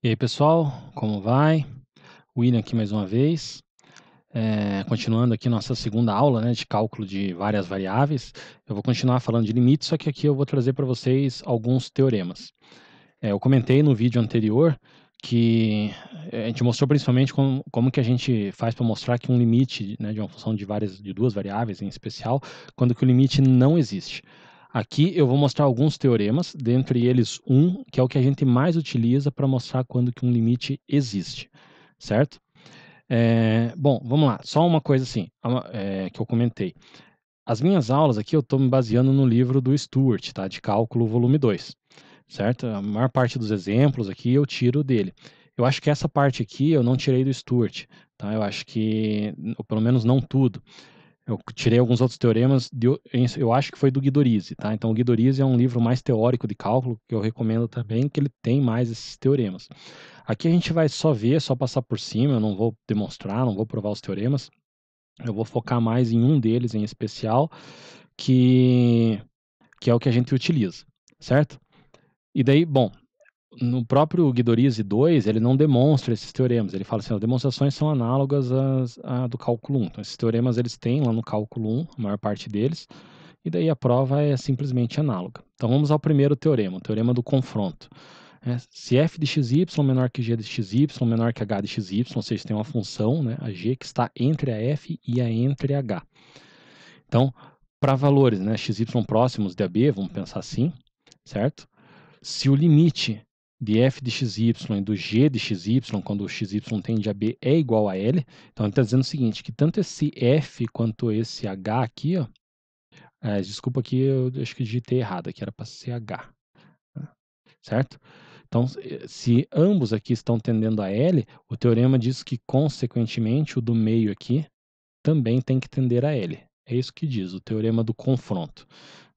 E aí, pessoal, como vai? William aqui mais uma vez. Continuando aqui nossa segunda aula, né, de cálculo de várias variáveis. Eu vou continuar falando de limites, só que aqui eu vou trazer para vocês alguns teoremas. Eu comentei no vídeo anterior que a gente mostrou principalmente como que a gente faz para mostrar que um limite, né, de uma função de duas variáveis em especial, quando que o limite não existe. Aqui eu vou mostrar alguns teoremas, dentre eles um, que é o que a gente mais utiliza para mostrar quando que um limite existe, certo? Bom, vamos lá. Só uma coisa assim, que eu comentei. As minhas aulas aqui eu estou me baseando no livro do Stuart, tá? De cálculo volume 2, certo? A maior parte dos exemplos aqui eu tiro dele. Eu acho que essa parte aqui eu não tirei do Stuart, tá? Eu acho que, ou pelo menos não tudo. Eu tirei alguns outros teoremas, eu acho que foi do Guidorizi, tá? Então o Guidorizi é um livro mais teórico de cálculo, que eu recomendo também, que ele tem mais esses teoremas. Aqui a gente vai só ver, só passar por cima, eu não vou demonstrar, não vou provar os teoremas. Eu vou focar mais em um deles em especial, que, que é o que a gente utiliza, certo? E daí, bom, no próprio Guidorizi 2, ele não demonstra esses teoremas. Ele fala assim, as demonstrações são análogas à do cálculo 1. Então, esses teoremas eles têm lá no cálculo 1, a maior parte deles, e daí a prova é simplesmente análoga. Então, vamos ao primeiro teorema, o teorema do confronto. Se f de xy menor que g de xy menor que h de xy, ou seja, tem uma função, né, a g, que está entre a f e a entre h. Então, para valores, né, xy próximos de AB, vamos pensar assim, certo? Se o limite de f de xy e do g de xy, quando o xy tende a b, é igual a L, então ele está dizendo o seguinte, que tanto esse f quanto esse h aqui, ó, desculpa aqui, eu acho que digitei errado, aqui era para ser h, certo? Então, se ambos aqui estão tendendo a L, o teorema diz que, consequentemente, o do meio aqui também tem que tender a L. É isso que diz o teorema do confronto.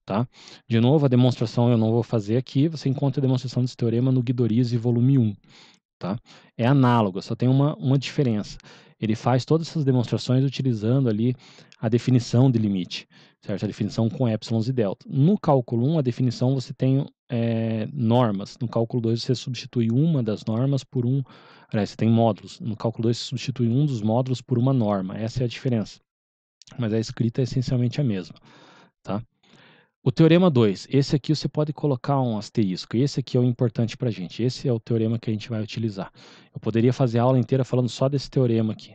Tá? De novo, a demonstração eu não vou fazer aqui, você encontra a demonstração desse teorema no Guidorizi, volume 1. Tá? É análogo, só tem uma diferença. Ele faz todas essas demonstrações utilizando ali a definição de limite, certo? A definição com épsilons e delta. No cálculo 1, a definição você tem normas. No cálculo 2, você substitui uma das normas por um... Aliás, você tem módulos. No cálculo 2, você substitui um dos módulos por uma norma. Essa é a diferença. Mas a escrita é essencialmente a mesma. Tá? O teorema 2, esse aqui você pode colocar um asterisco, esse aqui é o importante para a gente, esse é o teorema que a gente vai utilizar. Eu poderia fazer a aula inteira falando só desse teorema aqui,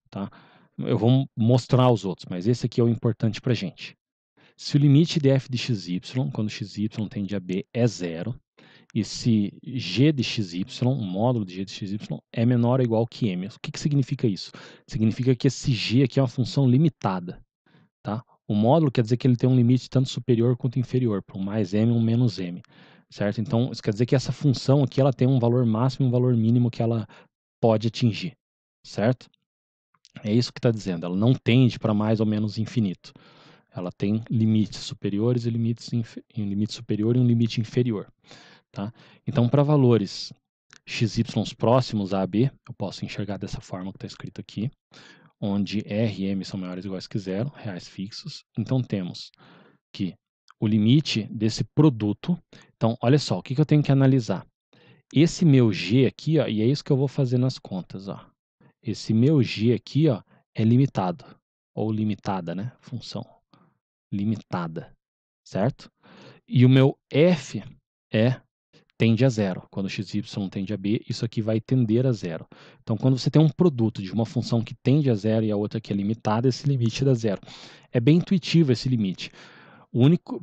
tá? Eu vou mostrar os outros, mas esse aqui é o importante para a gente. Se o limite de f de xy, quando xy tende a b, é zero, e se g de xy, o módulo de g de xy, é menor ou igual que m. O que significa isso? Significa que esse g aqui é uma função limitada, tá? O módulo quer dizer que ele tem um limite tanto superior quanto inferior, para um mais m e um menos m, certo? Então, isso quer dizer que essa função aqui ela tem um valor máximo e um valor mínimo que ela pode atingir, certo? É isso que está dizendo, ela não tende para mais ou menos infinito. Ela tem limites superiores e um limite superior e um limite inferior, tá? Então, para valores xy próximos a b, eu posso enxergar dessa forma que está escrito aqui, onde R e M são maiores ou iguais que zero, reais fixos. Então, temos que o limite desse produto... Então, olha só, o que eu tenho que analisar? Esse meu G aqui, ó, e é isso que eu vou fazer nas contas, ó. Esse meu G aqui, ó, é limitado, ou limitada, né? Função limitada, certo? E o meu F tende a zero. Quando xy tende a b, isso aqui vai tender a zero. Então, quando você tem um produto de uma função que tende a zero e a outra que é limitada, esse limite dá zero. É bem intuitivo esse limite.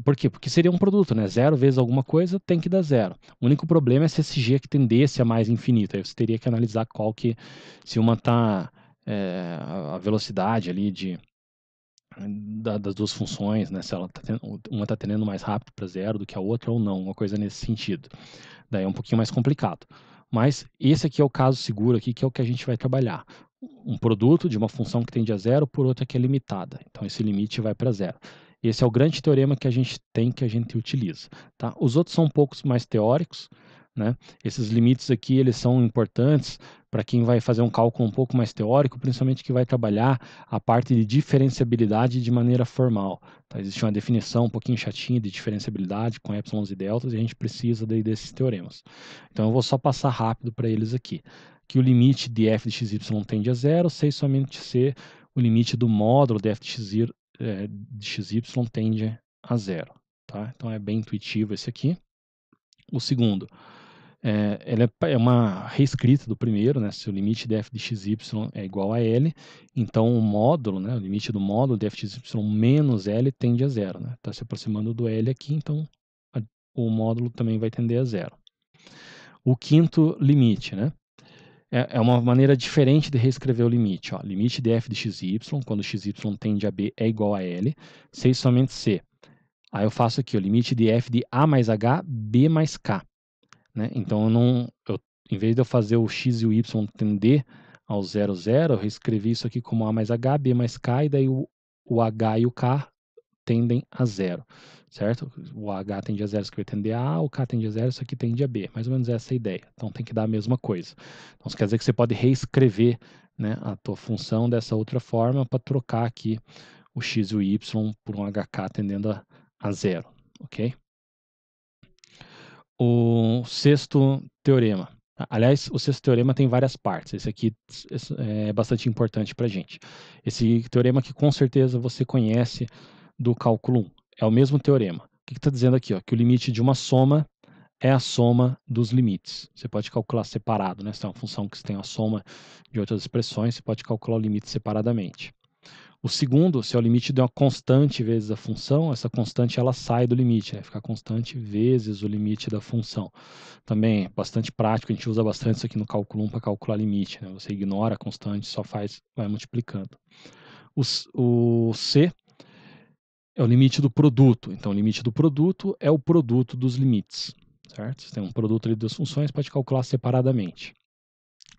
Por quê? Porque seria um produto, né? Zero vezes alguma coisa tem que dar zero. O único problema é se esse g que tendesse a mais infinito. Aí você teria que analisar qual que... Se uma está... a velocidade ali das duas funções, né? Se ela uma está tendendo mais rápido para zero do que a outra ou não. Uma coisa nesse sentido. Daí é um pouquinho mais complicado. Mas esse aqui é o caso seguro aqui, que é o que a gente vai trabalhar. Um produto de uma função que tende a zero por outra que é limitada. Então, esse limite vai para zero. Esse é o grande teorema que a gente tem, que a gente utiliza. Tá? Os outros são um pouco mais teóricos, né? Esses limites aqui, eles são importantes para quem vai fazer um cálculo um pouco mais teórico, principalmente que vai trabalhar a parte de diferenciabilidade de maneira formal. Tá? Existe uma definição um pouquinho chatinha de diferenciabilidade com épsilons e deltas, e a gente precisa daí desses teoremas. Então eu vou só passar rápido para eles aqui. Que o limite de f de xy tende a zero, sei somente se o limite do módulo de f de xy tende a zero. Tá? Então é bem intuitivo esse aqui. O segundo, ele é uma reescrita do primeiro, né? Se o limite de f de xy é igual a L, então o módulo, né? O limite do módulo de f de xy menos L tende a zero, né? Está se aproximando do L aqui, então o módulo também vai tender a zero. O quinto limite, né? É uma maneira diferente de reescrever o limite. Ó. Limite de f de xy, quando xy tende a b, é igual a L, sei somente se. Aí eu faço aqui o limite de f de a mais h, b mais k. Né? Então, em vez de eu fazer o x e o y tender ao 0, 0, eu reescrevi isso aqui como a mais h, b mais k, e daí o h e o k tendem a 0, certo? O h tende a 0, isso aqui vai tender a A, o k tende a 0, isso aqui tende a B. Mais ou menos essa é a ideia. Então, tem que dar a mesma coisa. Então, isso quer dizer que você pode reescrever, né, a tua função dessa outra forma para trocar aqui o x e o y por um hk tendendo a 0, ok? O sexto teorema. Aliás, o sexto teorema tem várias partes. Esse aqui é bastante importante para a gente. Esse teorema que com certeza você conhece do cálculo 1. É o mesmo teorema. O que está dizendo aqui? Ó? Que o limite de uma soma é a soma dos limites. Você pode calcular separado, né? Se tem uma função que tem a soma de outras expressões, você pode calcular o limite separadamente. O segundo, se é o limite de uma constante vezes a função, essa constante ela sai do limite, vai ficar constante vezes o limite da função. Também é bastante prático, a gente usa bastante isso aqui no cálculo 1 para calcular limite. Né? Você ignora a constante, só vai multiplicando. O C é o limite do produto. Então, o limite do produto é o produto dos limites. Certo? Você tem um produto ali de duas funções, pode calcular separadamente.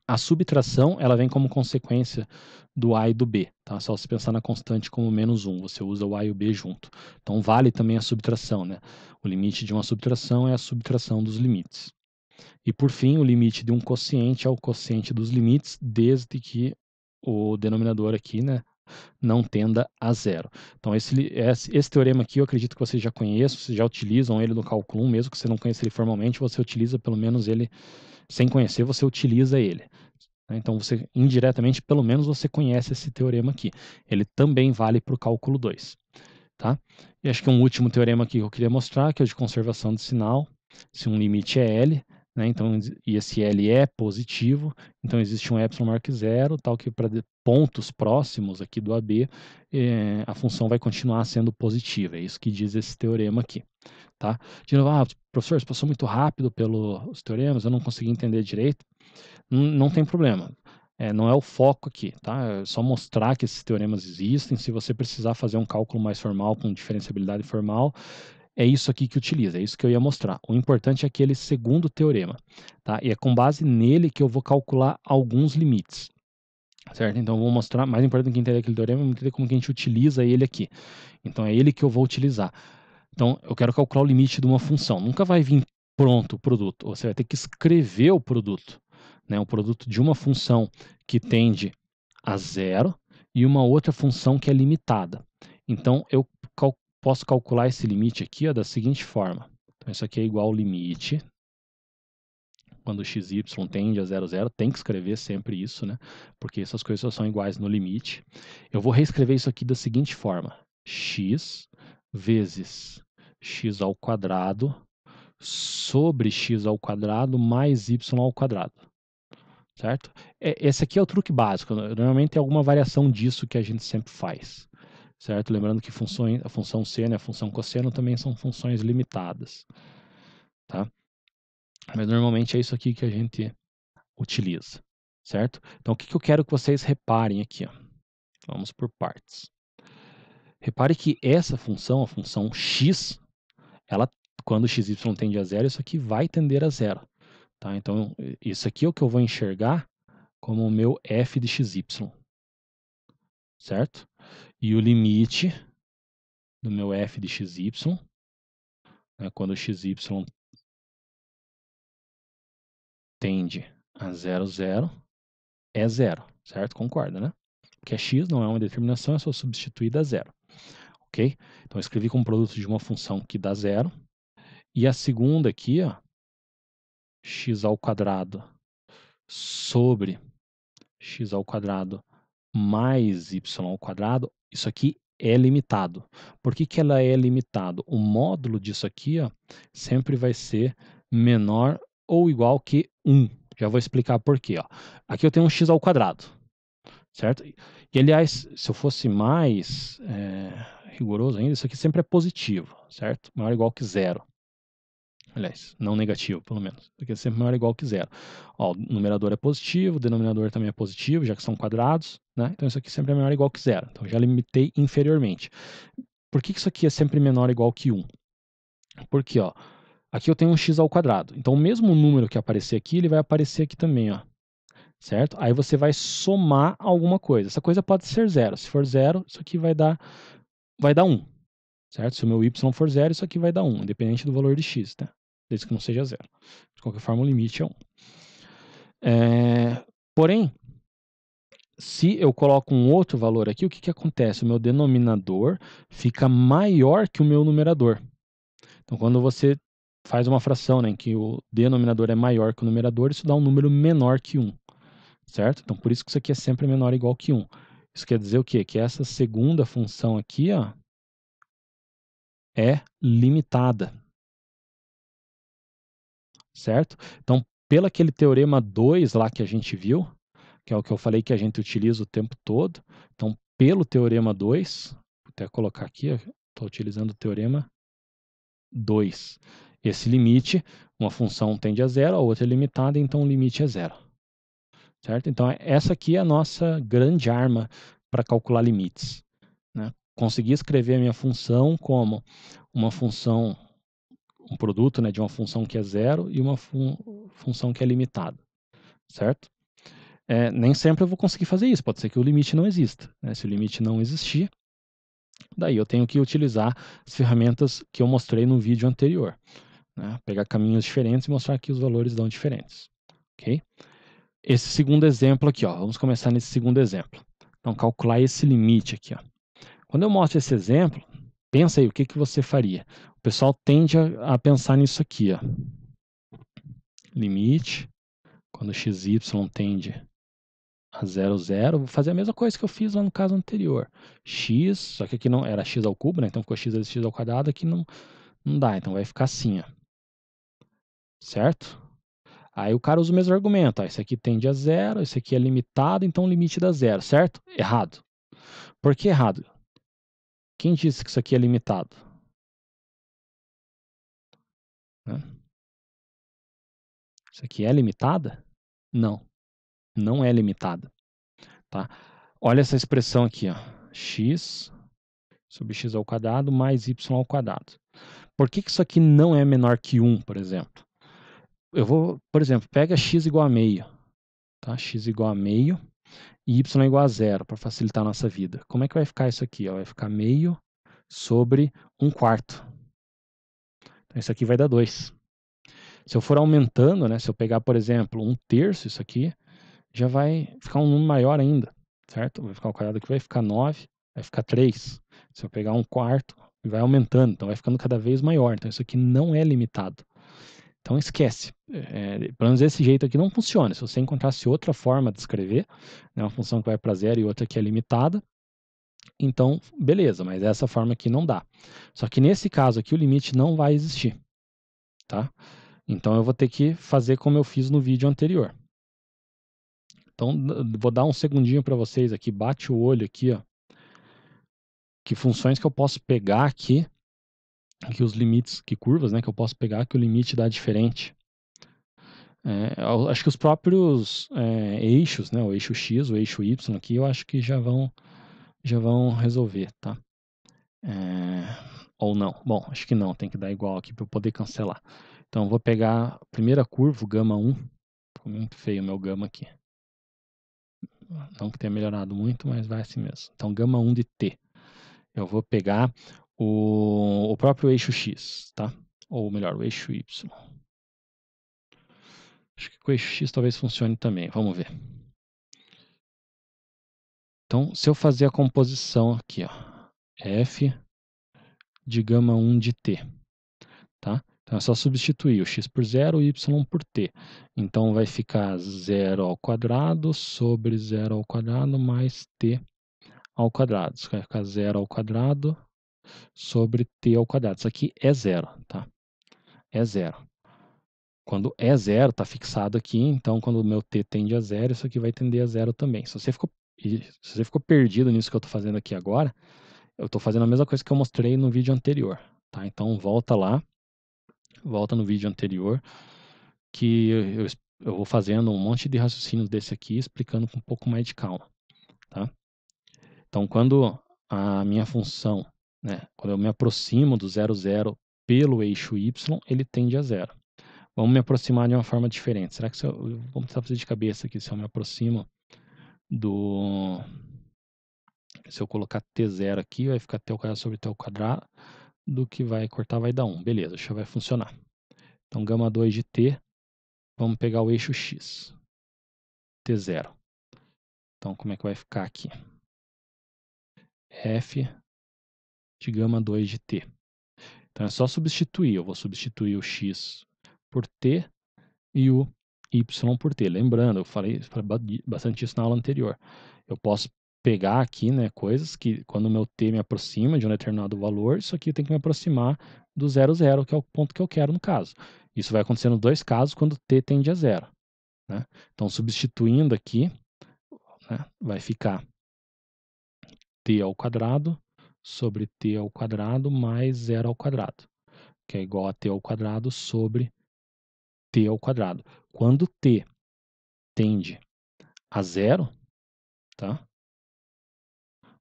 A subtração, ela vem como consequência do A e do B, tá? Só se pensar na constante como menos 1, você usa o A e o B junto. Então, vale também a subtração, né? O limite de uma subtração é a subtração dos limites. E, por fim, o limite de um quociente é o quociente dos limites, desde que o denominador aqui, né, não tenda a zero. Então, esse teorema aqui, eu acredito que vocês já conheçam, vocês já utilizam ele no cálculo 1, mesmo que você não conheça ele formalmente, você utiliza pelo menos ele, sem conhecer, você utiliza ele. Então, você indiretamente, pelo menos você conhece esse teorema aqui. Ele também vale para o cálculo 2. Tá? E acho que um último teorema aqui que eu queria mostrar, que é o de conservação de sinal. Se um limite é L, né, então, e esse L é positivo, então existe um epsilon maior que zero, tal que para pontos próximos aqui do AB, a função vai continuar sendo positiva. É isso que diz esse teorema aqui. Tá? De novo, professor, você passou muito rápido pelos teoremas, eu não consegui entender direito. Não tem problema. Não é o foco aqui, tá? É só mostrar que esses teoremas existem. Se você precisar fazer um cálculo mais formal, com diferenciabilidade formal, é isso aqui que utiliza, é isso que eu ia mostrar. O importante é aquele segundo teorema, tá? E é com base nele que eu vou calcular alguns limites, certo? Então, eu vou mostrar, mais importante que entender aquele teorema, é entender como que a gente utiliza ele aqui. Então, é ele que eu vou utilizar. Então, eu quero calcular o limite de uma função. Nunca vai vir pronto o produto, você vai ter que escrever o produto. Né, o produto de uma função que tende a zero e uma outra função que é limitada. Então, eu posso calcular esse limite aqui ó, da seguinte forma. Então, isso aqui é igual ao limite. Quando xy tende a 0, 0, tem que escrever sempre isso, né? Porque essas coisas só são iguais no limite. Eu vou reescrever isso aqui da seguinte forma. X vezes x ao quadrado sobre x ao quadrado mais y ao quadrado. Certo? Esse aqui é o truque básico. Normalmente tem alguma variação disso que a gente sempre faz. Certo? Lembrando que a função seno e a função cosseno também são funções limitadas. Tá? Mas normalmente é isso aqui que a gente utiliza. Certo? Então o que eu quero que vocês reparem aqui? Ó? Vamos por partes. Repare que essa função, a função x, ela, quando xy tende a zero, isso aqui vai tender a zero. Tá? Então, isso aqui é o que eu vou enxergar como o meu f de xy. Certo? E o limite do meu f de xy, né, quando xy tende a 0, 0, é zero, certo? Concorda, né? Porque x não é uma determinação, é só substituída a zero, ok? Então, eu escrevi como produto de uma função que dá zero. E a segunda aqui, ó, x ao quadrado sobre x ao quadrado mais y ao quadrado, isso aqui é limitado. Por que que ela é limitado? O módulo disso aqui, ó, sempre vai ser menor ou igual que 1. Já vou explicar por quê. Ó. Aqui eu tenho um x ao quadrado, certo? E, aliás, se eu fosse mais rigoroso ainda, isso aqui sempre é positivo, certo? Maior ou igual que zero. Aliás, não negativo, pelo menos. Porque é sempre maior ou igual que zero. Ó, o numerador é positivo, o denominador também é positivo, já que são quadrados, né? Então isso aqui sempre é maior ou igual que zero. Então já limitei inferiormente. Por que isso aqui é sempre menor ou igual que 1? Porque, ó, aqui eu tenho um x ao quadrado. Então o mesmo número que aparecer aqui, ele vai aparecer aqui também, ó. Certo? Aí você vai somar alguma coisa. Essa coisa pode ser zero. Se for zero, isso aqui vai dar 1. Certo? Se o meu y for zero, isso aqui vai dar 1, independente do valor de x, tá? Desde que não seja zero. De qualquer forma, o limite é 1. Porém, se eu coloco um outro valor aqui, o que acontece? O meu denominador fica maior que o meu numerador. Então, quando você faz uma fração, né, em que o denominador é maior que o numerador, isso dá um número menor que 1. Certo? Então, por isso que isso aqui é sempre menor ou igual que 1. Isso quer dizer o quê? Que essa segunda função aqui, ó, é limitada. Certo? Então, pelo aquele teorema 2 lá que a gente viu, que é o que eu falei que a gente utiliza o tempo todo. Então, pelo teorema 2, vou até colocar aqui, estou utilizando o teorema 2. Esse limite, uma função tende a zero, a outra é limitada, então o limite é zero. Certo? Então, essa aqui é a nossa grande arma para calcular limites. Né? Consegui escrever a minha função como uma função, um produto, né, de uma função que é zero e uma função que é limitada. Certo? Nem sempre eu vou conseguir fazer isso, pode ser que o limite não exista. Né? Se o limite não existir, daí eu tenho que utilizar as ferramentas que eu mostrei no vídeo anterior. Né? Pegar caminhos diferentes e mostrar que os valores dão diferentes. Ok? Esse segundo exemplo aqui, ó, vamos começar nesse segundo exemplo. Então, calcular esse limite aqui. Ó. Quando eu mostro esse exemplo, pensa aí, o que, que você faria? O pessoal tende a pensar nisso aqui. Ó. Limite, quando xy tende a 0, 0, vou fazer a mesma coisa que eu fiz lá no caso anterior. X, só que aqui não era x ao cubo, né? Então ficou x vezes x ao quadrado, aqui não dá, então vai ficar assim, ó. Certo? Aí o cara usa o mesmo argumento, ó, esse aqui tende a 0, esse aqui é limitado, então o limite dá 0, certo? Errado. Por que errado? Quem disse que isso aqui é limitado? Né? Isso aqui é limitada? Não, não é limitada. Tá? Olha essa expressão aqui, ó. X sobre x ao quadrado mais y ao quadrado. Por que isso aqui não é menor que 1, por exemplo? Eu vou, por exemplo, pega x igual a meio. Tá? X igual a meio e y igual a zero, para facilitar a nossa vida. Como é que vai ficar isso aqui? Ó? Vai ficar meio sobre 1/4. Então, isso aqui vai dar 2. Se eu for aumentando, né, se eu pegar, por exemplo, 1/3, isso aqui, já vai ficar um número maior ainda, certo? Vai ficar o quadrado aqui, vai ficar 9, vai ficar 3. Se eu pegar 1/4, vai aumentando, então vai ficando cada vez maior. Então isso aqui não é limitado. Então esquece. Pelo menos desse jeito aqui não funciona. Se você encontrasse outra forma de escrever, né, uma função que vai para zero e outra que é limitada, então beleza, mas essa forma aqui não dá. Só que nesse caso aqui o limite não vai existir. Tá? Então eu vou ter que fazer como eu fiz no vídeo anterior. Então vou dar um segundinho para vocês aqui, bate o olho aqui, ó. Que funções que eu posso pegar aqui, que os limites, que curvas, né, que eu posso pegar que o limite dá diferente. Acho que os próprios eixos, né, o eixo X, o eixo Y aqui, eu acho que já vão resolver, tá? Ou não. Bom, acho que não, tem que dar igual aqui para eu poder cancelar. Então, eu vou pegar a primeira curva, o gama 1. Ficou muito feio o meu gama aqui. Não que tenha melhorado muito, mas vai assim mesmo. Então, gama 1 de t. Eu vou pegar o próprio eixo X, tá? Ou melhor, o eixo Y. Acho que com o eixo X talvez funcione também. Vamos ver. Então, se eu fazer a composição aqui, ó, f de gama 1 de t, tá? Então é só substituir o x por 0 e o y por t. Então vai ficar 0 ao quadrado sobre 0 ao quadrado mais t ao quadrado. Isso vai ficar 0 ao quadrado sobre t ao quadrado. Isso aqui é zero, tá? É zero. Quando é zero, está fixado aqui, então quando o meu t tende a zero, isso aqui vai tender a zero também. Se você ficou perdido nisso que eu estou fazendo aqui agora, eu estou fazendo a mesma coisa que eu mostrei no vídeo anterior, tá? Então volta lá, volta no vídeo anterior, que eu vou fazendo um monte de raciocínios desse aqui, explicando com um pouco mais de calma, tá? Então quando a minha função, né, quando eu me aproximo do 0, 0 pelo eixo y, ele tende a zero. Vamos me aproximar de uma forma diferente. Será que vamos tentar fazer de cabeça aqui, se eu me aproximo do... Se eu colocar t0 aqui, vai ficar t ao quadrado sobre t ao quadrado, do que vai cortar vai dar 1. Beleza, já vai funcionar. Então, gama 2 de t, vamos pegar o eixo x, t0. Então, como é que vai ficar aqui? F de gama 2 de t. Então, é só substituir. Eu vou substituir o x por t e o y por t. Lembrando, eu falei bastante isso na aula anterior. Eu posso pegar aqui, né, coisas que quando o meu t me aproxima de um determinado valor, isso aqui tem que me aproximar do 0, 0, que é o ponto que eu quero no caso. Isso vai acontecer nos dois casos quando t tende a zero, né? Então, substituindo aqui, né, vai ficar t ao quadrado sobre t ao quadrado mais 0 ao quadrado, que é igual a t ao quadrado sobre t ao quadrado. Quando t tende a zero, tá?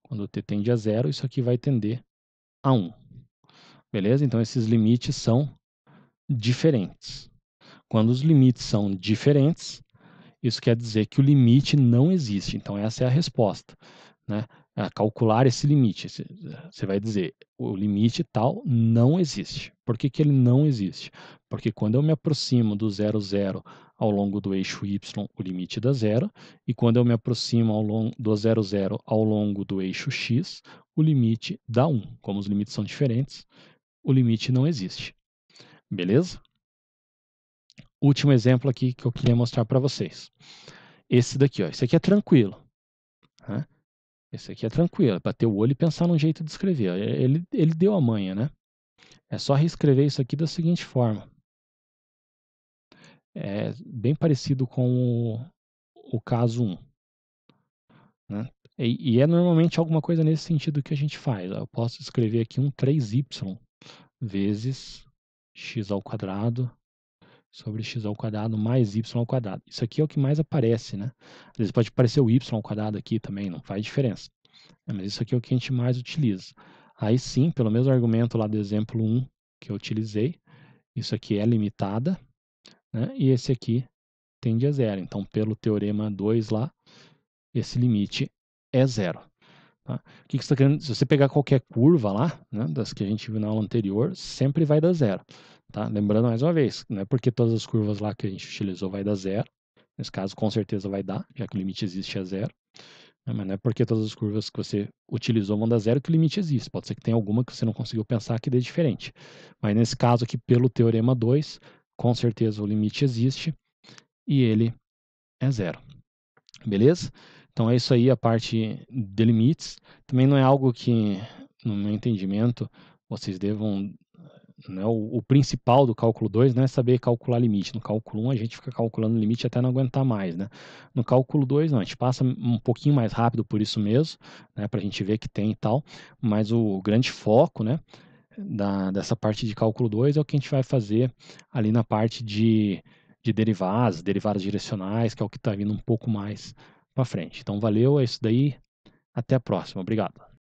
Quando t tende a zero, isso aqui vai tender a 1. Beleza? Então, esses limites são diferentes. Quando os limites são diferentes, isso quer dizer que o limite não existe. Então, essa é a resposta, né? A calcular esse limite. Você vai dizer, o limite tal não existe. Por que que ele não existe? Porque quando eu me aproximo do 0, 0 ao longo do eixo y, o limite dá zero. E quando eu me aproximo do 0, 0 ao longo do eixo x, o limite dá 1. Como os limites são diferentes, o limite não existe. Beleza? Último exemplo aqui que eu queria mostrar para vocês. Esse daqui, ó. Esse aqui é tranquilo, né? Esse aqui é tranquilo, para ter o olho e pensar num jeito de escrever. Ele deu a manha, né? É só reescrever isso aqui da seguinte forma. É bem parecido com o caso 1. Né? E é normalmente alguma coisa nesse sentido que a gente faz. Eu posso escrever aqui um 3y vezes x ao quadrado sobre x ao quadrado mais y ao quadrado. Isso aqui é o que mais aparece, né? Às vezes pode aparecer o y ao quadrado aqui também, não faz diferença. Mas isso aqui é o que a gente mais utiliza. Aí sim, pelo mesmo argumento lá do exemplo 1 que eu utilizei, isso aqui é limitada, né? E esse aqui tende a zero. Então, pelo teorema 2 lá, esse limite é zero. Tá? O que você está querendo? Se você pegar qualquer curva lá, né, das que a gente viu na aula anterior, sempre vai dar zero. Tá? Lembrando mais uma vez, não é porque todas as curvas lá que a gente utilizou vai dar zero. Nesse caso, com certeza vai dar, já que o limite existe a zero. Mas não é porque todas as curvas que você utilizou vão dar zero que o limite existe. Pode ser que tenha alguma que você não conseguiu pensar que dê diferente. Mas nesse caso aqui, pelo teorema 2, com certeza o limite existe e ele é zero. Beleza? Então é isso aí, a parte de limites. Também não é algo que, no meu entendimento, vocês devam... Né, o principal do cálculo 2 não é saber calcular limite. No cálculo 1 a gente fica calculando limite até não aguentar mais. Né? No cálculo 2 não, a gente passa um pouquinho mais rápido por isso mesmo, né, para a gente ver que tem e tal, mas o grande foco, né, dessa parte de cálculo 2 é o que a gente vai fazer ali na parte de derivadas direcionais, que é o que está vindo um pouco mais para frente. Então valeu, é isso daí, até a próxima, obrigado.